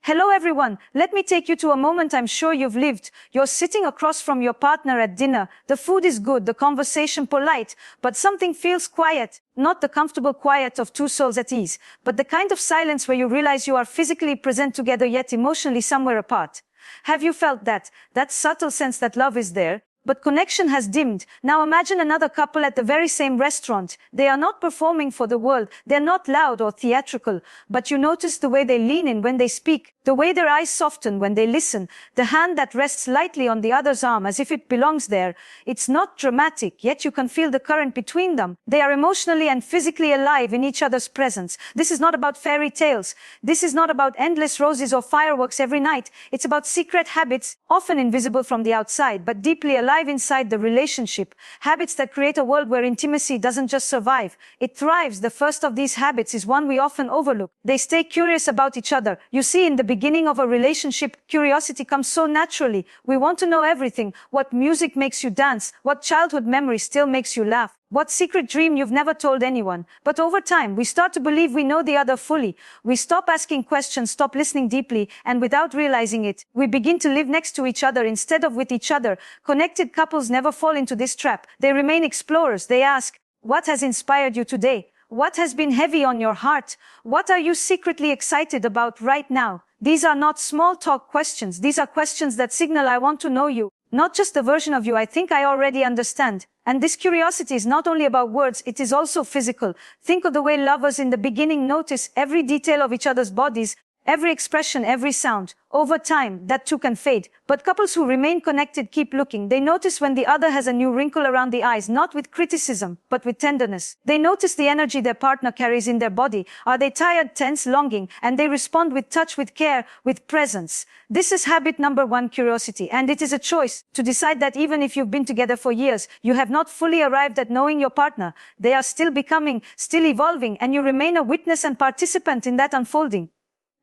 Hello everyone, let me take you to a moment I'm sure you've lived. You're sitting across from your partner at dinner. The food is good, the conversation polite, but something feels quiet. Not the comfortable quiet of two souls at ease, but the kind of silence where you realize you are physically present together yet emotionally somewhere apart. Have you felt that subtle sense that love is there, but connection has dimmed? Now imagine another couple at the very same restaurant. They are not performing for the world. They're not loud or theatrical, but you notice the way they lean in when they speak, the way their eyes soften when they listen, the hand that rests lightly on the other's arm as if it belongs there. It's not dramatic, yet you can feel the current between them. They are emotionally and physically alive in each other's presence. This is not about fairy tales. This is not about endless roses or fireworks every night. It's about secret habits, often invisible from the outside, but deeply alive inside the relationship. Habits that create a world where intimacy doesn't just survive, it thrives. The first of these habits is one we often overlook. They stay curious about each other. You see, in the beginning of a relationship, curiosity comes so naturally. We want to know everything. What music makes you dance? What childhood memory still makes you laugh? What secret dream you've never told anyone? But over time, we start to believe we know the other fully. We stop asking questions, stop listening deeply, and without realizing it, we begin to live next to each other instead of with each other. Connected couples never fall into this trap. They remain explorers. They ask, what has inspired you today? What has been heavy on your heart? What are you secretly excited about right now? These are not small talk questions. These are questions that signal I want to know you. Not just the version of you I think I already understand. And this curiosity is not only about words, it is also physical. Think of the way lovers in the beginning notice every detail of each other's bodies, every expression, every sound. Over time, that too can fade. But couples who remain connected keep looking. They notice when the other has a new wrinkle around the eyes, not with criticism, but with tenderness. They notice the energy their partner carries in their body. Are they tired, tense, longing? And they respond with touch, with care, with presence. This is habit number one, curiosity. And it is a choice to decide that even if you've been together for years, you have not fully arrived at knowing your partner. They are still becoming, still evolving, and you remain a witness and participant in that unfolding.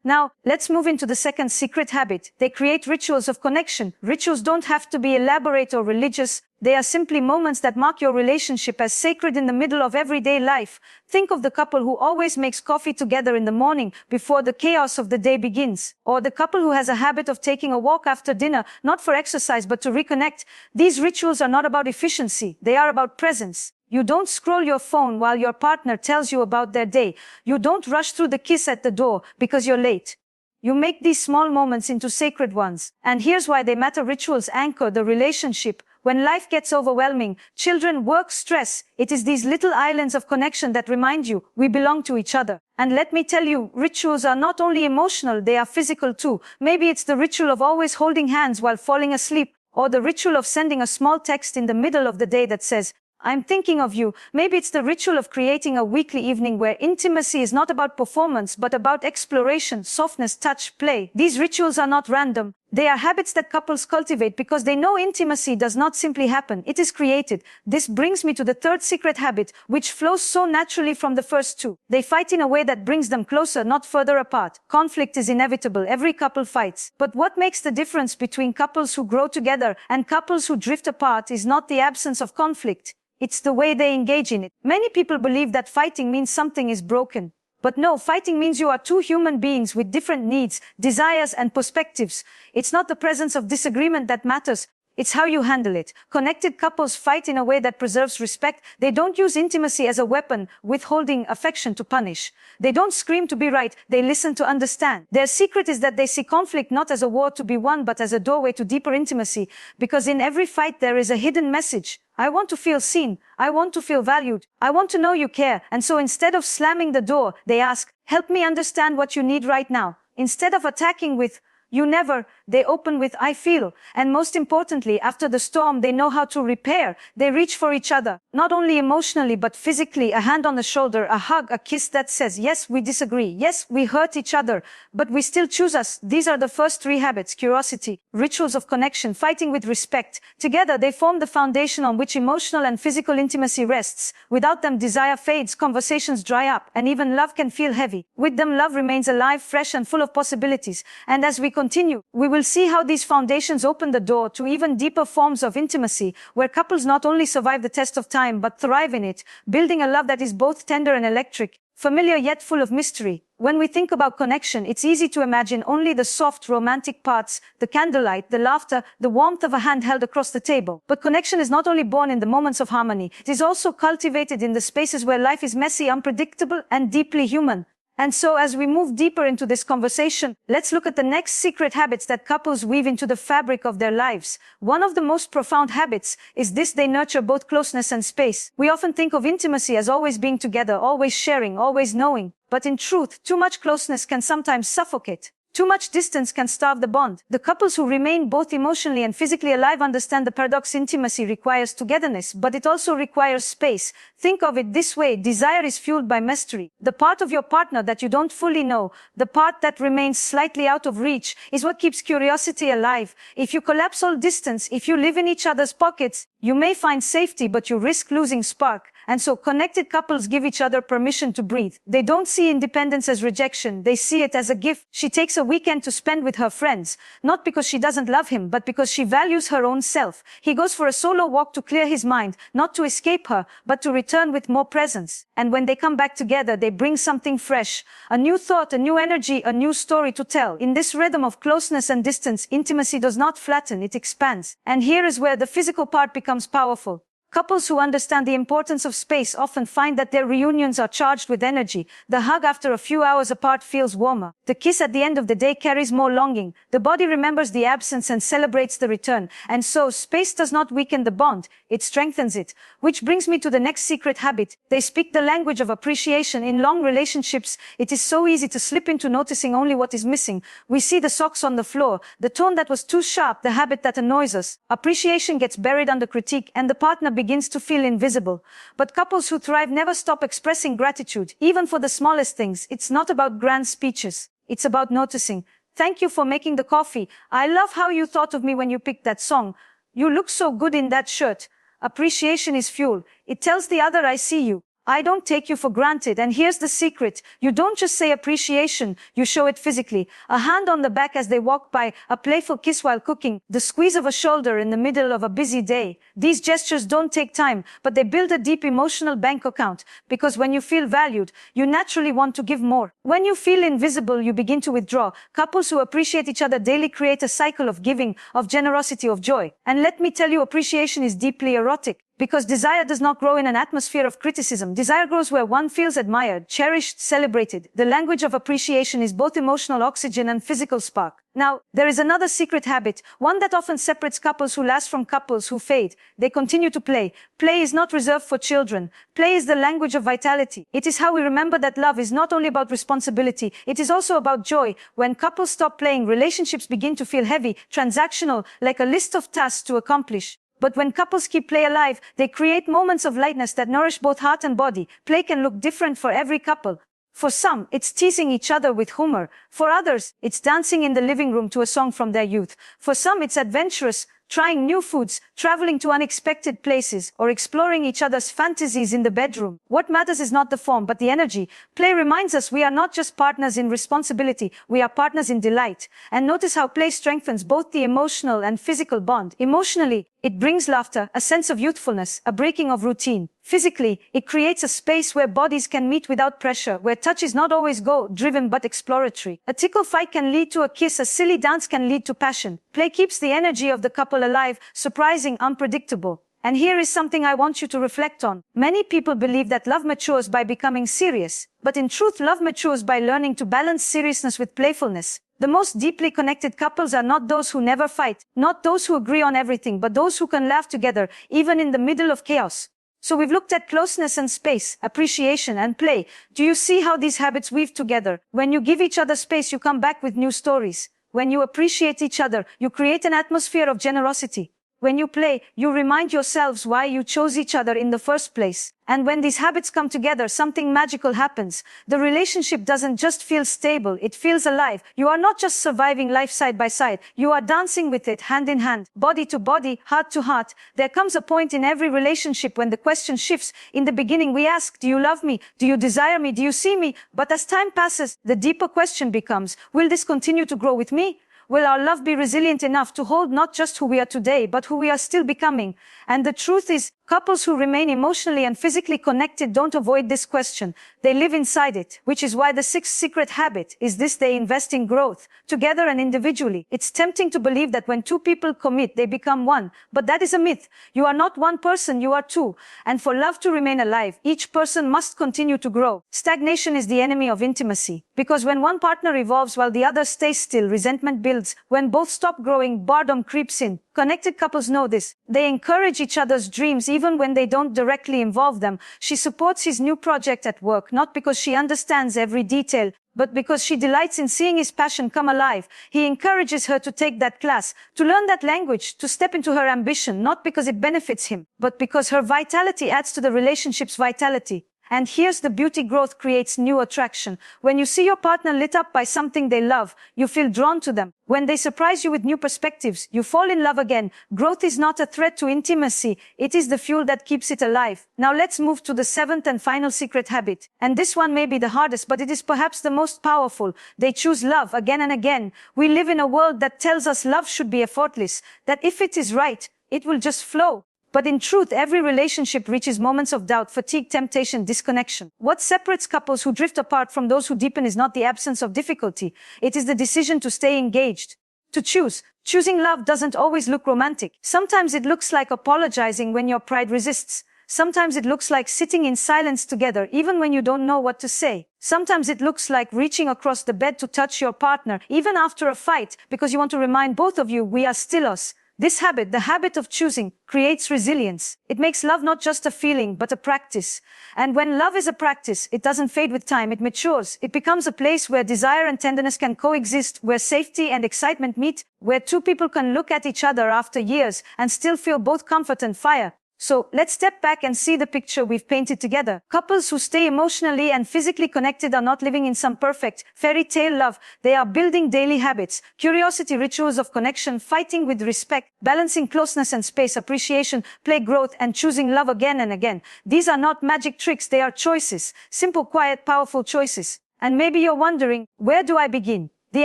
Now, let's move into the second secret habit. They create rituals of connection. Rituals don't have to be elaborate or religious. They are simply moments that mark your relationship as sacred in the middle of everyday life. Think of the couple who always makes coffee together in the morning before the chaos of the day begins. Or the couple who has a habit of taking a walk after dinner, not for exercise but to reconnect. These rituals are not about efficiency. They are about presence. You don't scroll your phone while your partner tells you about their day. You don't rush through the kiss at the door because you're late. You make these small moments into sacred ones. And here's why they matter. Rituals anchor the relationship. When life gets overwhelming, children, work, stress, it is these little islands of connection that remind you we belong to each other. And let me tell you, rituals are not only emotional, they are physical too. Maybe it's the ritual of always holding hands while falling asleep, or the ritual of sending a small text in the middle of the day that says, I'm thinking of you. Maybe it's the ritual of creating a weekly evening where intimacy is not about performance, but about exploration, softness, touch, play. These rituals are not random. They are habits that couples cultivate because they know intimacy does not simply happen. It is created. This brings me to the third secret habit, which flows so naturally from the first two. They fight in a way that brings them closer, not further apart. Conflict is inevitable. Every couple fights. But what makes the difference between couples who grow together and couples who drift apart is not the absence of conflict. It's the way they engage in it. Many people believe that fighting means something is broken. But no, fighting means you are two human beings with different needs, desires, and perspectives. It's not the presence of disagreement that matters. It's how you handle it. Connected couples fight in a way that preserves respect. They don't use intimacy as a weapon, withholding affection to punish. They don't scream to be right. They listen to understand. Their secret is that they see conflict not as a war to be won, but as a doorway to deeper intimacy. Because in every fight there is a hidden message. I want to feel seen. I want to feel valued. I want to know you care. And so instead of slamming the door, they ask, help me understand what you need right now. Instead of attacking with, you never, they open with, I feel. And most importantly, after the storm, they know how to repair. They reach for each other, not only emotionally, but physically. A hand on the shoulder, a hug, a kiss that says, yes, we disagree. Yes, we hurt each other, but we still choose us. These are the first three habits: curiosity, rituals of connection, fighting with respect. Together, they form the foundation on which emotional and physical intimacy rests. Without them, desire fades, conversations dry up, and even love can feel heavy. With them, love remains alive, fresh, and full of possibilities. And as we continue, we will see how these foundations open the door to even deeper forms of intimacy, where couples not only survive the test of time, but thrive in it, building a love that is both tender and electric, familiar yet full of mystery. When we think about connection, it's easy to imagine only the soft, romantic parts, the candlelight, the laughter, the warmth of a hand held across the table. But connection is not only born in the moments of harmony, it is also cultivated in the spaces where life is messy, unpredictable, and deeply human. And so as we move deeper into this conversation, let's look at the next secret habits that couples weave into the fabric of their lives. One of the most profound habits is this: they nurture both closeness and space. We often think of intimacy as always being together, always sharing, always knowing. But in truth, too much closeness can sometimes suffocate. Too much distance can starve the bond. The couples who remain both emotionally and physically alive understand the paradox: intimacy requires togetherness, but it also requires space. Think of it this way: desire is fueled by mystery. The part of your partner that you don't fully know, the part that remains slightly out of reach, is what keeps curiosity alive. If you collapse all distance, if you live in each other's pockets, you may find safety, but you risk losing spark. And so connected couples give each other permission to breathe. They don't see independence as rejection. They see it as a gift. She takes a weekend to spend with her friends, not because she doesn't love him, but because she values her own self. He goes for a solo walk to clear his mind, not to escape her, but to return with more presence. And when they come back together, they bring something fresh, a new thought, a new energy, a new story to tell. In this rhythm of closeness and distance, intimacy does not flatten, it expands. And here is where the physical part becomes powerful. Couples who understand the importance of space often find that their reunions are charged with energy. The hug after a few hours apart feels warmer. The kiss at the end of the day carries more longing. The body remembers the absence and celebrates the return. And so space does not weaken the bond, it strengthens it. Which brings me to the next secret habit. They speak the language of appreciation. In long relationships, it is so easy to slip into noticing only what is missing. We see the socks on the floor, the tone that was too sharp, the habit that annoys us. Appreciation gets buried under critique, and the partner begins to feel invisible. But couples who thrive never stop expressing gratitude, even for the smallest things. It's not about grand speeches. It's about noticing. Thank you for making the coffee. I love how you thought of me when you picked that song. You look so good in that shirt. Appreciation is fuel. It tells the other, I see you. I don't take you for granted. And here's the secret. You don't just say appreciation, you show it physically. A hand on the back as they walk by, a playful kiss while cooking, the squeeze of a shoulder in the middle of a busy day. These gestures don't take time, but they build a deep emotional bank account. Because when you feel valued, you naturally want to give more. When you feel invisible, you begin to withdraw. Couples who appreciate each other daily create a cycle of giving, of generosity, of joy. And let me tell you, appreciation is deeply erotic. Because desire does not grow in an atmosphere of criticism. Desire grows where one feels admired, cherished, celebrated. The language of appreciation is both emotional oxygen and physical spark. Now, there is another secret habit, one that often separates couples who last from couples who fade. They continue to play. Play is not reserved for children. Play is the language of vitality. It is how we remember that love is not only about responsibility, it is also about joy. When couples stop playing, relationships begin to feel heavy, transactional, like a list of tasks to accomplish. But when couples keep play alive, they create moments of lightness that nourish both heart and body. Play can look different for every couple. For some, it's teasing each other with humor. For others, it's dancing in the living room to a song from their youth. For some, it's adventurous, trying new foods, traveling to unexpected places, or exploring each other's fantasies in the bedroom. What matters is not the form, but the energy. Play reminds us we are not just partners in responsibility, we are partners in delight. And notice how play strengthens both the emotional and physical bond. Emotionally, it brings laughter, a sense of youthfulness, a breaking of routine. Physically, it creates a space where bodies can meet without pressure, where touch is not always goal-driven but exploratory. A tickle fight can lead to a kiss, a silly dance can lead to passion. Play keeps the energy of the couple alive, surprising, unpredictable. And here is something I want you to reflect on. Many people believe that love matures by becoming serious. But in truth, love matures by learning to balance seriousness with playfulness. The most deeply connected couples are not those who never fight, not those who agree on everything, but those who can laugh together, even in the middle of chaos. So we've looked at closeness and space, appreciation and play. Do you see how these habits weave together? When you give each other space, you come back with new stories. When you appreciate each other, you create an atmosphere of generosity. When you play, you remind yourselves why you chose each other in the first place. And when these habits come together, something magical happens. The relationship doesn't just feel stable, it feels alive. You are not just surviving life side by side, you are dancing with it hand in hand, body to body, heart to heart. There comes a point in every relationship when the question shifts. In the beginning we ask, do you love me? Do you desire me? Do you see me? But as time passes, the deeper question becomes, will this continue to grow with me? Will our love be resilient enough to hold not just who we are today, but who we are still becoming? And the truth is, Couples who remain emotionally and physically connected don't avoid this question. They live inside it, which is why the sixth secret habit is this: they invest in growth, together and individually. It's tempting to believe that when two people commit, they become one, but that is a myth. You are not one person, you are two. And for love to remain alive, each person must continue to grow. Stagnation is the enemy of intimacy, because when one partner evolves while the other stays still, resentment builds. When both stop growing, boredom creeps in. Connected couples know this. They encourage each other's dreams even when they don't directly involve them. She supports his new project at work, not because she understands every detail, but because she delights in seeing his passion come alive. He encourages her to take that class, to learn that language, to step into her ambition, not because it benefits him, but because her vitality adds to the relationship's vitality. And here's the beauty: growth creates new attraction. When you see your partner lit up by something they love, you feel drawn to them. When they surprise you with new perspectives, you fall in love again. Growth is not a threat to intimacy. It is the fuel that keeps it alive. Now let's move to the seventh and final secret habit. And this one may be the hardest, but it is perhaps the most powerful. They choose love again and again. We live in a world that tells us love should be effortless, that if it is right, it will just flow. But in truth, every relationship reaches moments of doubt, fatigue, temptation, disconnection. What separates couples who drift apart from those who deepen is not the absence of difficulty. It is the decision to stay engaged, to choose. Choosing love doesn't always look romantic. Sometimes it looks like apologizing when your pride resists. Sometimes it looks like sitting in silence together, even when you don't know what to say. Sometimes it looks like reaching across the bed to touch your partner, even after a fight, because you want to remind both of you, we are still us. This habit, the habit of choosing, creates resilience. It makes love not just a feeling, but a practice. And when love is a practice, it doesn't fade with time, it matures. It becomes a place where desire and tenderness can coexist, where safety and excitement meet, where two people can look at each other after years and still feel both comfort and fire. So let's step back and see the picture we've painted together. Couples who stay emotionally and physically connected are not living in some perfect fairy tale love. They are building daily habits, curiosity, rituals of connection, fighting with respect, balancing closeness and space, appreciation, play, growth, and choosing love again and again. These are not magic tricks, they are choices. Simple, quiet, powerful choices. And maybe you're wondering, where do I begin? The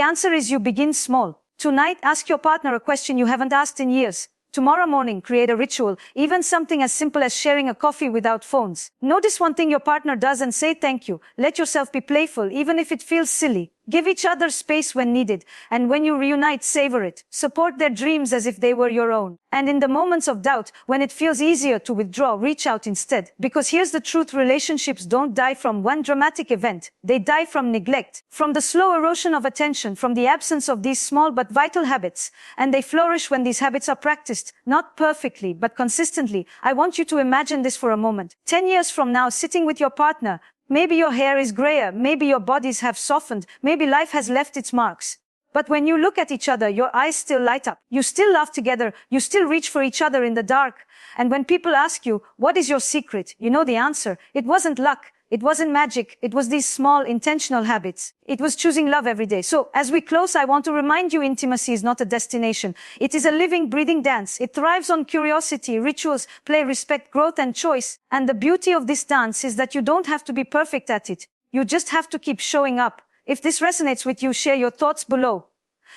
answer is you begin small. Tonight, ask your partner a question you haven't asked in years. Tomorrow morning, create a ritual, even something as simple as sharing a coffee without phones. Notice one thing your partner does and say thank you. Let yourself be playful, even if it feels silly. Give each other space when needed, and when you reunite, savor it. Support their dreams as if they were your own. And in the moments of doubt, when it feels easier to withdraw, reach out instead. Because here's the truth: relationships don't die from one dramatic event. They die from neglect, from the slow erosion of attention, from the absence of these small but vital habits. And they flourish when these habits are practiced, not perfectly, but consistently. I want you to imagine this for a moment. 10 years from now, sitting with your partner, maybe your hair is grayer, maybe your bodies have softened, maybe life has left its marks. But when you look at each other, your eyes still light up. You still laugh together. You still reach for each other in the dark. And when people ask you, what is your secret? You know the answer. It wasn't luck. It wasn't magic. It was these small, intentional habits. It was choosing love every day. So, as we close, I want to remind you, intimacy is not a destination. It is a living, breathing dance. It thrives on curiosity, rituals, play, respect, growth, and choice. And the beauty of this dance is that you don't have to be perfect at it. You just have to keep showing up. If this resonates with you, share your thoughts below.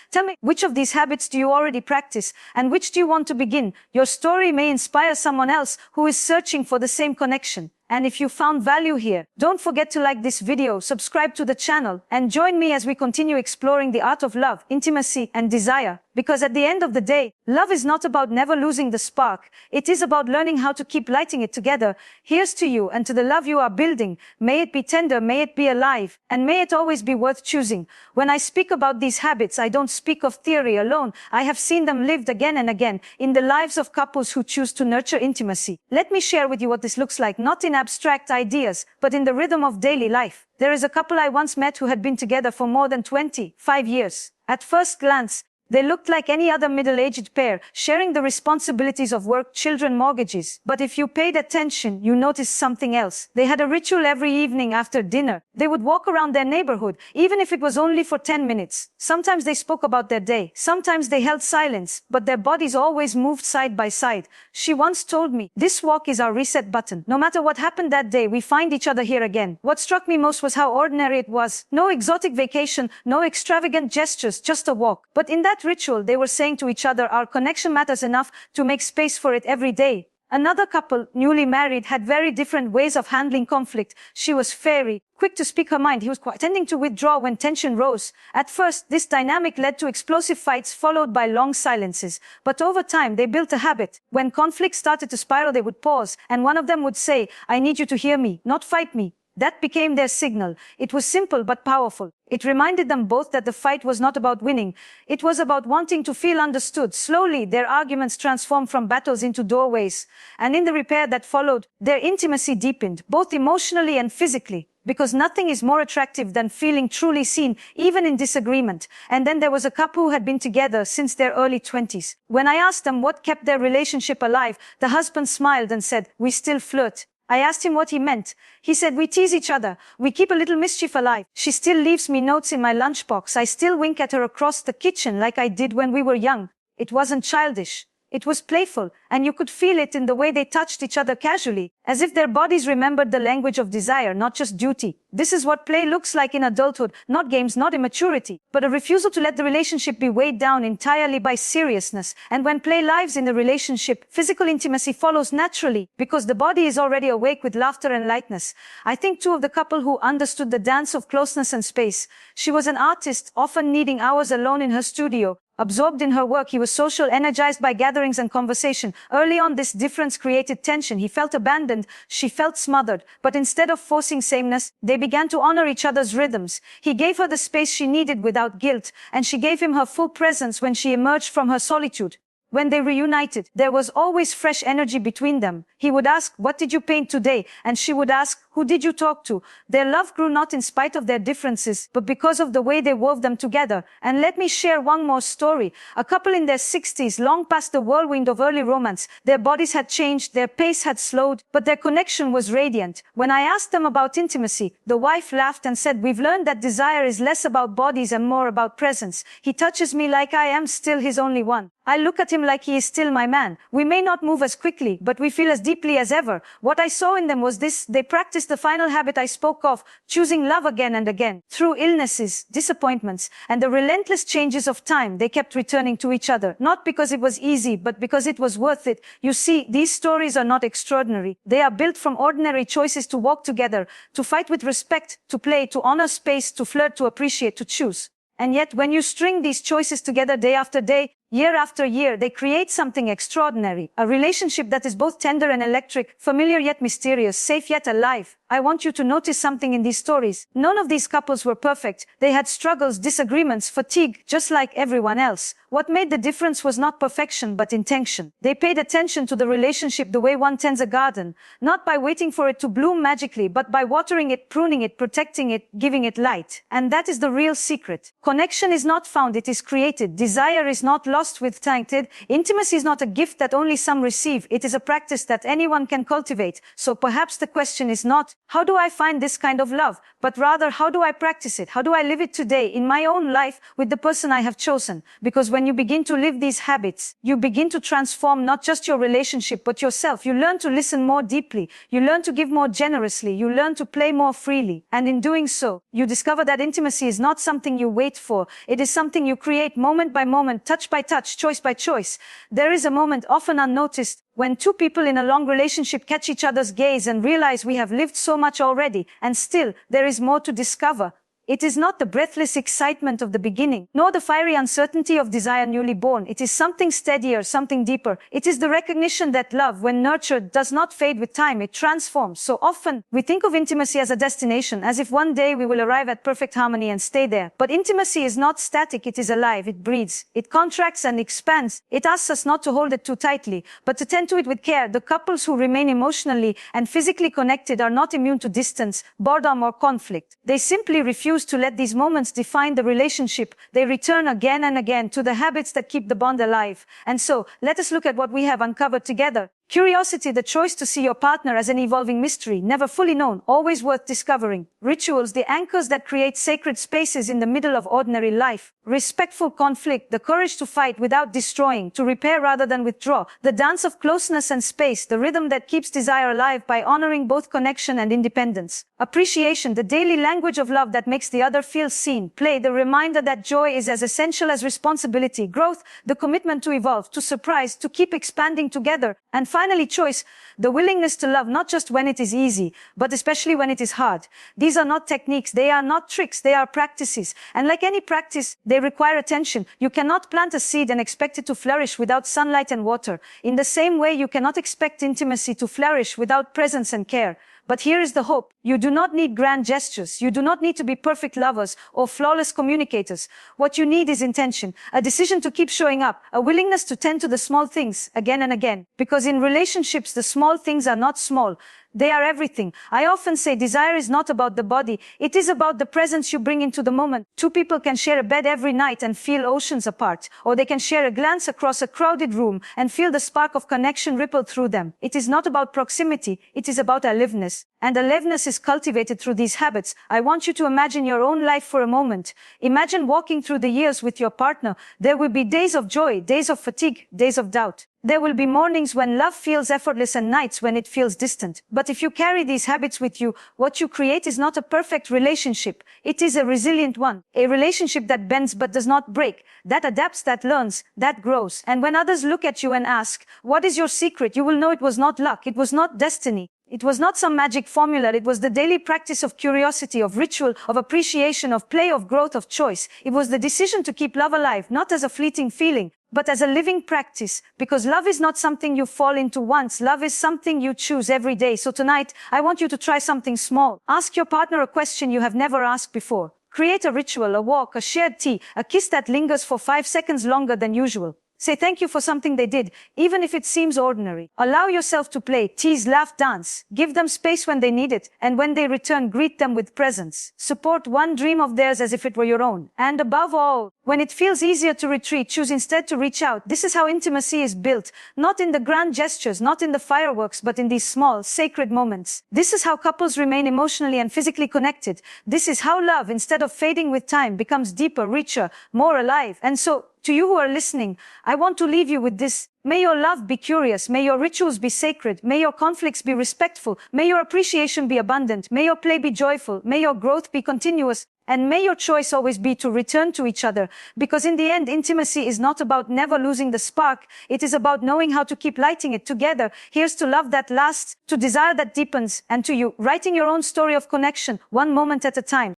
Tell me, which of these habits do you already practice, and which do you want to begin? Your story may inspire someone else who is searching for the same connection. And if you found value here, don't forget to like this video, subscribe to the channel, and join me as we continue exploring the art of love, intimacy, and desire. Because at the end of the day, love is not about never losing the spark. It is about learning how to keep lighting it together. Here's to you and to the love you are building. May it be tender, may it be alive, and may it always be worth choosing. When I speak about these habits, I don't speak of theory alone. I have seen them lived again and again in the lives of couples who choose to nurture intimacy. Let me share with you what this looks like, not in abstract ideas, but in the rhythm of daily life. There is a couple I once met who had been together for more than 25 years. At first glance, they looked like any other middle-aged pair, sharing the responsibilities of work, children, mortgages. But if you paid attention, you noticed something else. They had a ritual every evening after dinner. They would walk around their neighborhood, even if it was only for 10 minutes. Sometimes they spoke about their day. Sometimes they held silence, but their bodies always moved side by side. She once told me, "This walk is our reset button. No matter what happened that day, we find each other here again." What struck me most was how ordinary it was. No exotic vacation, no extravagant gestures, just a walk. But in that ritual, they were saying to each other, our connection matters enough to make space for it every day. Another couple, newly married, had very different ways of handling conflict. She was fiery, quick to speak her mind. He was tending to withdraw when tension rose. At first, this dynamic led to explosive fights followed by long silences. But over time, they built a habit. When conflict started to spiral, they would pause, and one of them would say, "I need you to hear me, not fight me." That became their signal. It was simple but powerful. It reminded them both that the fight was not about winning. It was about wanting to feel understood. Slowly, their arguments transformed from battles into doorways. And in the repair that followed, their intimacy deepened, both emotionally and physically. Because nothing is more attractive than feeling truly seen, even in disagreement. And then there was a couple who had been together since their early 20s. When I asked them what kept their relationship alive, the husband smiled and said, "We still flirt." I asked him what he meant. He said, "We tease each other. We keep a little mischief alive. She still leaves me notes in my lunchbox. I still wink at her across the kitchen like I did when we were young." It wasn't childish. It was playful, and you could feel it in the way they touched each other casually, as if their bodies remembered the language of desire, not just duty. This is what play looks like in adulthood, not games, not immaturity, but a refusal to let the relationship be weighed down entirely by seriousness. And when play lives in the relationship, physical intimacy follows naturally, because the body is already awake with laughter and lightness. I think two of the couple who understood the dance of closeness and space. She was an artist, often needing hours alone in her studio. Absorbed in her work, he was social, energized by gatherings and conversation. Early on, this difference created tension. He felt abandoned, she felt smothered. But instead of forcing sameness, they began to honor each other's rhythms. He gave her the space she needed without guilt, and she gave him her full presence when she emerged from her solitude. When they reunited, there was always fresh energy between them. He would ask, "What did you paint today?" And she would ask, "Who did you talk to?" Their love grew not in spite of their differences, but because of the way they wove them together. And let me share one more story. A couple in their 60s, long past the whirlwind of early romance. Their bodies had changed, their pace had slowed, but their connection was radiant. When I asked them about intimacy, the wife laughed and said, "We've learned that desire is less about bodies and more about presence. He touches me like I am still his only one. I look at him like he is still my man. We may not move as quickly, but we feel as deeply as ever." What I saw in them was this: they practiced the final habit I spoke of, choosing love again and again. Through illnesses, disappointments, and the relentless changes of time, they kept returning to each other. Not because it was easy, but because it was worth it. You see, these stories are not extraordinary. They are built from ordinary choices to walk together, to fight with respect, to play, to honor space, to flirt, to appreciate, to choose. And yet, when you string these choices together day after day, year after year, they create something extraordinary. A relationship that is both tender and electric, familiar yet mysterious, safe yet alive. I want you to notice something in these stories. None of these couples were perfect. They had struggles, disagreements, fatigue, just like everyone else. What made the difference was not perfection, but intention. They paid attention to the relationship the way one tends a garden, not by waiting for it to bloom magically, but by watering it, pruning it, protecting it, giving it light. And that is the real secret. Connection is not found, it is created. Desire is not lost with time. Intimacy is not a gift that only some receive. It is a practice that anyone can cultivate. So perhaps the question is not, how do I find this kind of love? But rather, how do I practice it? How do I live it today in my own life with the person I have chosen? Because when you begin to live these habits, you begin to transform not just your relationship, but yourself. You learn to listen more deeply. You learn to give more generously. You learn to play more freely. And in doing so, you discover that intimacy is not something you wait for. It is something you create moment by moment, touch by touch, choice by choice. There is a moment, often unnoticed, when two people in a long relationship catch each other's gaze and realize we have lived so much already, and still there is more to discover. It is not the breathless excitement of the beginning, nor the fiery uncertainty of desire newly born. It is something steadier, something deeper. It is the recognition that love, when nurtured, does not fade with time. It transforms. So often, we think of intimacy as a destination, as if one day we will arrive at perfect harmony and stay there. But intimacy is not static. It is alive. It breathes. It contracts and expands. It asks us not to hold it too tightly, but to tend to it with care. The couples who remain emotionally and physically connected are not immune to distance, boredom, or conflict. They simply refuse to let these moments define the relationship. They return again and again to the habits that keep the bond alive. And so, let us look at what we have uncovered together. Curiosity, the choice to see your partner as an evolving mystery, never fully known, always worth discovering. Rituals, the anchors that create sacred spaces in the middle of ordinary life. Respectful conflict, the courage to fight without destroying, to repair rather than withdraw. The dance of closeness and space, the rhythm that keeps desire alive by honoring both connection and independence. Appreciation, the daily language of love that makes the other feel seen. Play, the reminder that joy is as essential as responsibility. Growth, the commitment to evolve, to surprise, to keep expanding together. And finally, choice, the willingness to love not just when it is easy, but especially when it is hard. These are not techniques, they are not tricks, they are practices. And like any practice, they require attention. You cannot plant a seed and expect it to flourish without sunlight and water. In the same way, you cannot expect intimacy to flourish without presence and care. But here is the hope. You do not need grand gestures. You do not need to be perfect lovers or flawless communicators. What you need is intention, a decision to keep showing up, a willingness to tend to the small things again and again. Because in relationships, the small things are not small. They are everything. I often say desire is not about the body. It is about the presence you bring into the moment. Two people can share a bed every night and feel oceans apart. Or they can share a glance across a crowded room and feel the spark of connection ripple through them. It is not about proximity. It is about aliveness. And aliveness is cultivated through these habits. I want you to imagine your own life for a moment. Imagine walking through the years with your partner. There will be days of joy, days of fatigue, days of doubt. There will be mornings when love feels effortless and nights when it feels distant. But if you carry these habits with you, what you create is not a perfect relationship. It is a resilient one. A relationship that bends but does not break, that adapts, that learns, that grows. And when others look at you and ask, what is your secret? You will know it was not luck. It was not destiny. It was not some magic formula. It was the daily practice of curiosity, of ritual, of appreciation, of play, of growth, of choice. It was the decision to keep love alive, not as a fleeting feeling, but as a living practice. Because love is not something you fall into once. Love is something you choose every day. So tonight, I want you to try something small. Ask your partner a question you have never asked before. Create a ritual, a walk, a shared tea, a kiss that lingers for 5 seconds longer than usual. Say thank you for something they did, even if it seems ordinary. Allow yourself to play, tease, laugh, dance. Give them space when they need it, and when they return, greet them with presence. Support one dream of theirs as if it were your own. And above all, when it feels easier to retreat, choose instead to reach out. This is how intimacy is built. Not in the grand gestures, not in the fireworks, but in these small, sacred moments. This is how couples remain emotionally and physically connected. This is how love, instead of fading with time, becomes deeper, richer, more alive. And so, to you who are listening, I want to leave you with this. May your love be curious. May your rituals be sacred. May your conflicts be respectful. May your appreciation be abundant. May your play be joyful. May your growth be continuous. And may your choice always be to return to each other. Because in the end, intimacy is not about never losing the spark. It is about knowing how to keep lighting it together. Here's to love that lasts, to desire that deepens, and to you, writing your own story of connection, one moment at a time.